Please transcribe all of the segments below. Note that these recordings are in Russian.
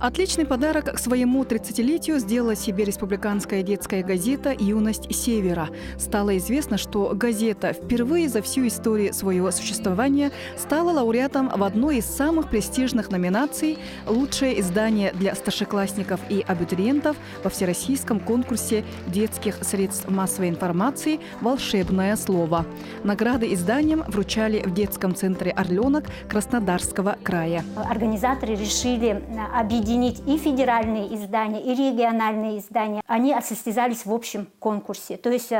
Отличный подарок к своему 30-летию сделала себе республиканская детская газета «Юность Севера». Стало известно, что газета впервые за всю историю своего существования стала лауреатом в одной из самых престижных номинаций «Лучшее издание для старшеклассников и абитуриентов» во всероссийском конкурсе детских средств массовой информации «Волшебное слово». Награды изданиям вручали в детском центре «Орленок» Краснодарского края. Организаторы решили объединить и федеральные издания, и региональные издания. Они состязались в общем конкурсе, то есть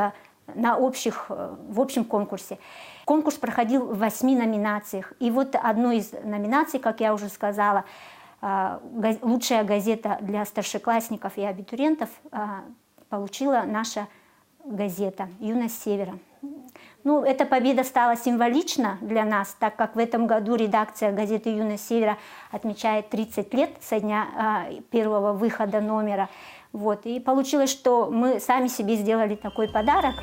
в общем конкурсе. Конкурс проходил в 8 номинациях. И вот одной из номинаций, как я уже сказала, лучшая газета для старшеклассников и абитуриентов получила наша газета «Юность Севера». Ну, эта победа стала символична для нас, так как в этом году редакция газеты «Юность Севера» отмечает 30 лет со дня первого выхода номера. Вот. И получилось, что мы сами себе сделали такой подарок.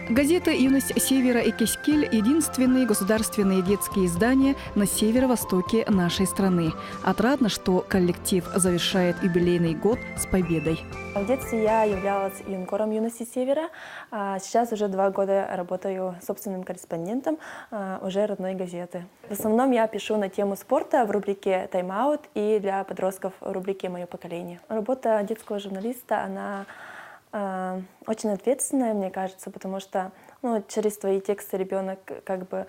Газета «Юность Севера» и «Кескиль» – единственные государственные детские издания на северо-востоке нашей страны. Отрадно, что коллектив завершает юбилейный год с победой. В детстве я являлась юнкором «Юности Севера». Сейчас уже 2 года работаю собственным корреспондентом уже родной газеты. В основном я пишу на тему спорта в рубрике «Тайм-аут» и для подростков в рубрике «Мое поколение». Работа детского журналиста, она очень ответственная, мне кажется, потому что через твои тексты ребенок как бы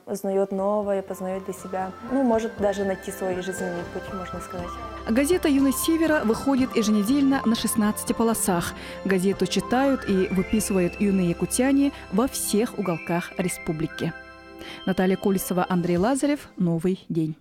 узнает новое, познает для себя, может даже найти свой жизненный путь, можно сказать. Газета «Юность Севера» выходит еженедельно на 16 полосах. Газету читают и выписывают юные якутяне во всех уголках республики. Наталья Колесова, Андрей Лазарев. Новый день.